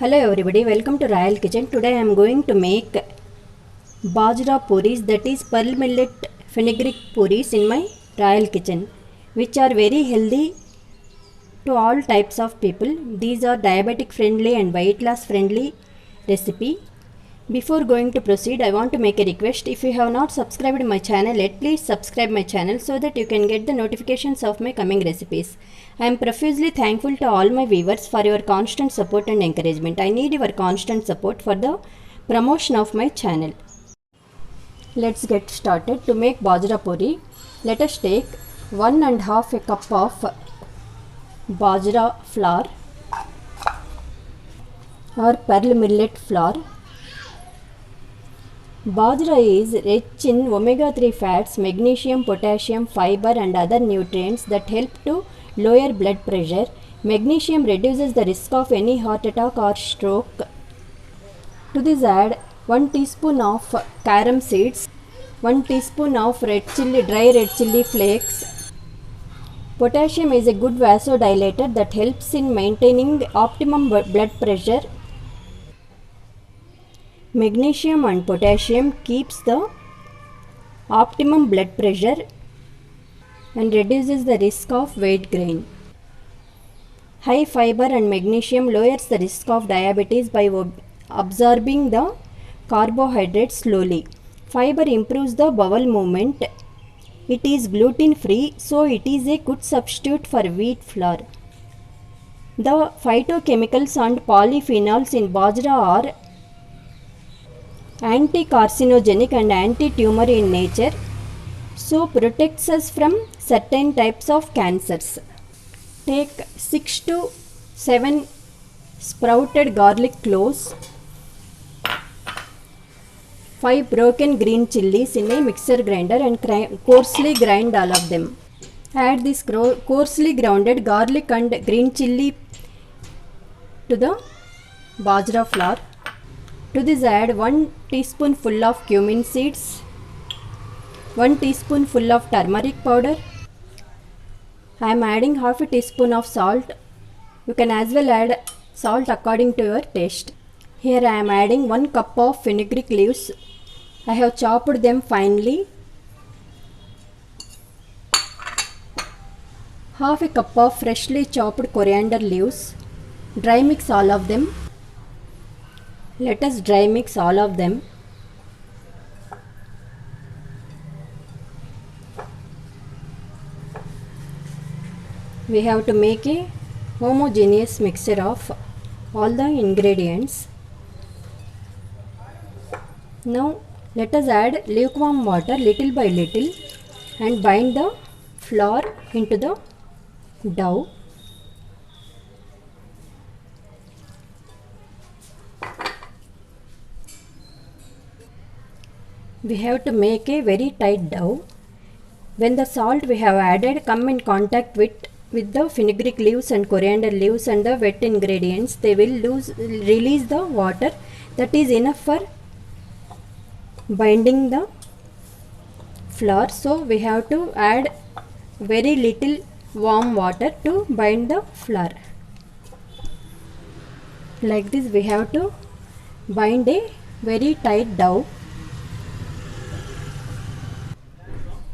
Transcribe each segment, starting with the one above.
Hello everybody, welcome to Royal Kitchen. Today I am going to make bajra puris, that is pearl millet fenugreek puris in my Royal Kitchen, which are very healthy to all types of people. These are diabetic friendly and weight loss friendly recipe. Before going to proceed, I want to make a request. If you have not subscribed my channel yet, please subscribe my channel so that you can get the notifications of my coming recipes. I am profusely thankful to all my viewers for your constant support and encouragement. I need your constant support for the promotion of my channel. Let's get started. To make bajra puri, let us take 1.5 cup of bajra flour or pearl millet flour. Bajra is rich in omega-3 fats, magnesium, potassium, fiber and other nutrients that help to lower blood pressure. Magnesium reduces the risk of any heart attack or stroke. To this add 1 teaspoon of carom seeds, 1 teaspoon of dry red chilli flakes. Potassium is a good vasodilator that helps in maintaining optimum blood pressure. Magnesium and potassium keeps the optimum blood pressure and reduces the risk of weight gain. High fiber and magnesium lowers the risk of diabetes by absorbing the carbohydrates slowly. Fiber improves the bowel movement. It is gluten free, so it is a good substitute for wheat flour. The phytochemicals and polyphenols in bajra are anti-carcinogenic and anti-tumor in nature, so protects us from certain types of cancers. Take 6 to 7 sprouted garlic cloves, 5 broken green chilies in a mixer grinder and coarsely grind all of them. Add this coarsely grounded garlic and green chili to the bajra flour. To this add 1 teaspoonful of cumin seeds, 1 teaspoonful of turmeric powder. I am adding half a teaspoon of salt. You can as well add salt according to your taste. Here I am adding 1 cup of fenugreek leaves. I have chopped them finely. Half a cup of freshly chopped coriander leaves. Dry mix all of them. Let us dry mix all of them. We have to make a homogeneous mixture of all the ingredients. Now let us add lukewarm water little by little and bind the flour into the dough. We have to make a very tight dough. When the salt we have added come in contact with the fenugreek leaves and coriander leaves and the wet ingredients, they will release the water that is enough for binding the flour. So we have to add very little warm water to bind the flour. Like this we have to bind a very tight dough.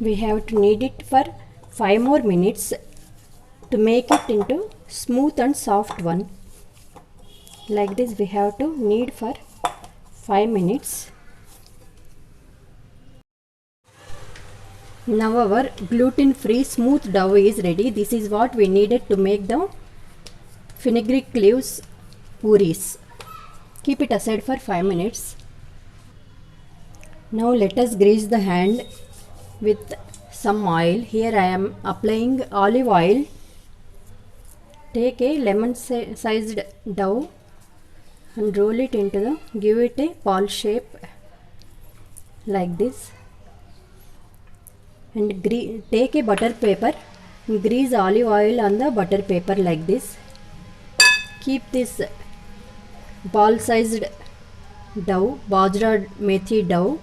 We have to knead it for 5 more minutes to make it into smooth and soft one. Like this we have to knead for 5 minutes. Now our gluten free smooth dough is ready. This is what we needed to make the fenugreek leaves puris. Keep it aside for 5 minutes. Now let us grease the hand with some oil. Here I am applying olive oil. Take a lemon sized dough and roll it into give it a ball shape like this, and take a butter paper and grease olive oil on the butter paper like this. Keep this ball sized dough, bajra methi dough,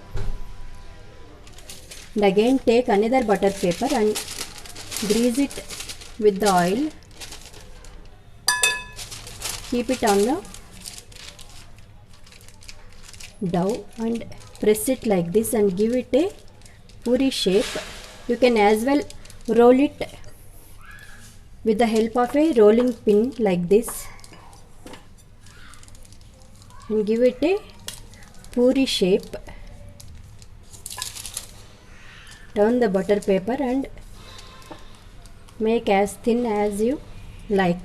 and again take another butter paper and grease it with the oil. Keep it on the dough and press it like this and give it a puri shape. You can as well roll it with the help of a rolling pin like this and give it a puri shape. Turn the butter paper and make as thin as you like.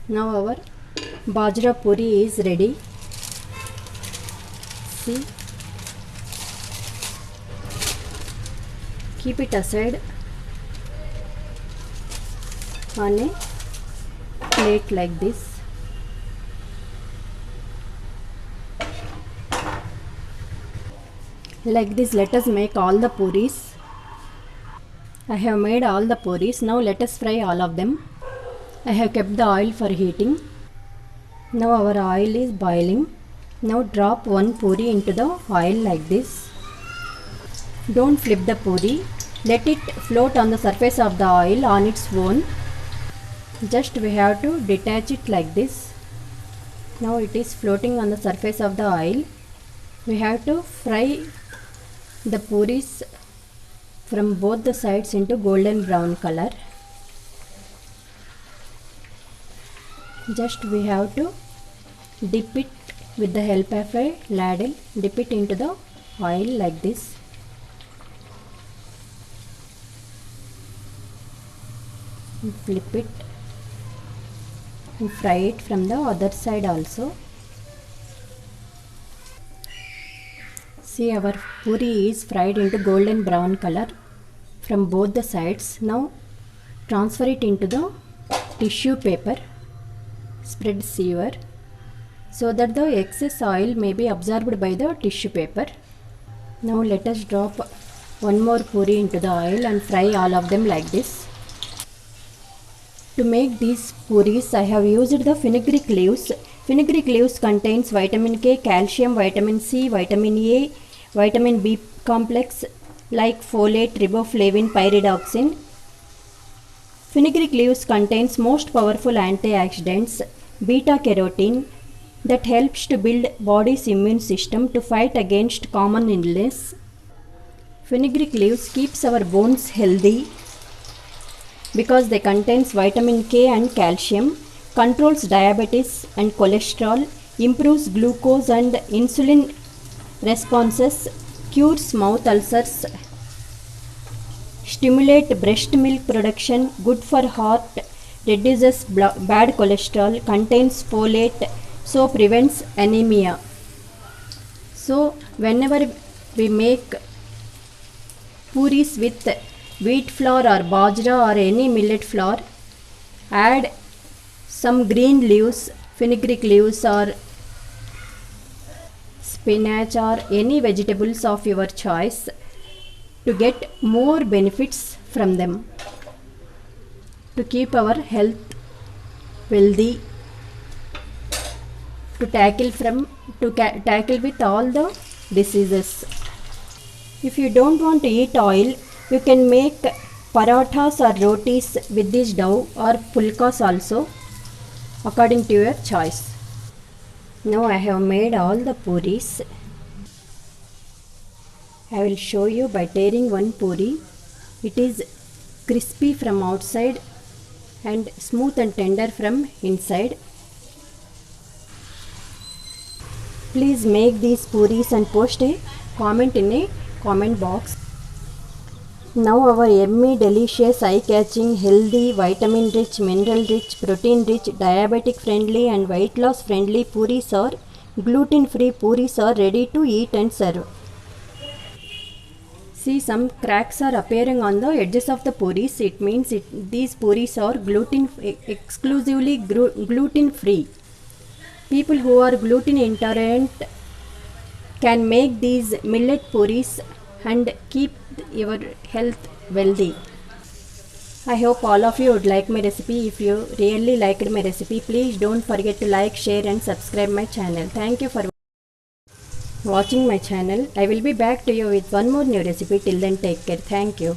Now our bajra puri is ready. See, keep it aside on a plate like this. Like this, let us make all the puris. I have made all the puris. Now let us fry all of them. I have kept the oil for heating. Now our oil is boiling. Now drop one puri into the oil like this. Don't flip the puri. Let it float on the surface of the oil on its own. Just we have to detach it like this. Now it is floating on the surface of the oil. We have to fry the puris from both the sides into golden brown color. Just we have to dip it with the help of a ladle. Dip it into the oil like this. And flip it and fry it from the other side also. See, our puri is fried into golden brown color from both the sides. Now transfer it into the tissue paper. Spread sewer so that the excess oil may be absorbed by the tissue paper. Now let us drop one more puri into the oil and fry all of them like this. To make these puris, I have used the fenugreek leaves. Fenugreek leaves contains vitamin K, calcium, vitamin C, vitamin A, vitamin B complex like folate, riboflavin, pyridoxine. Fenugreek leaves contains most powerful antioxidants, beta-carotene, that helps to build body's immune system to fight against common illness. Fenugreek leaves keeps our bones healthy because they contains vitamin K and calcium, controls diabetes and cholesterol, improves glucose and insulin responses, cures mouth ulcers, stimulate breast milk production, good for heart, reduces bad cholesterol, contains folate, so prevents anemia. So whenever we make puris with wheat flour or bajra or any millet flour, add some green leaves, fenugreek leaves or spinach or any vegetables of your choice to get more benefits from them, to keep our health wealthy, to tackle with all the diseases. If you don't want to eat oil, you can make parathas or rotis with this dough or pulkas also, according to your choice. Now I have made all the puris. I will show you by tearing one puri. It is crispy from outside and smooth and tender from inside. Please make these puris and post a comment in a comment box. Now our yummy, delicious, eye-catching, healthy, vitamin-rich, mineral-rich, protein-rich, diabetic-friendly and weight-loss-friendly puris or gluten-free puris are ready to eat and serve. See, some cracks are appearing on the edges of the puris. It means these puris are exclusively gluten-free. People who are gluten intolerant can make these millet puris and keep your health wealthy. I hope all of you would like my recipe. If you really liked my recipe, please don't forget to like, share and subscribe my channel. Thank you for watching my channel. I will be back to you with one more new recipe. Till then, take care. Thank you.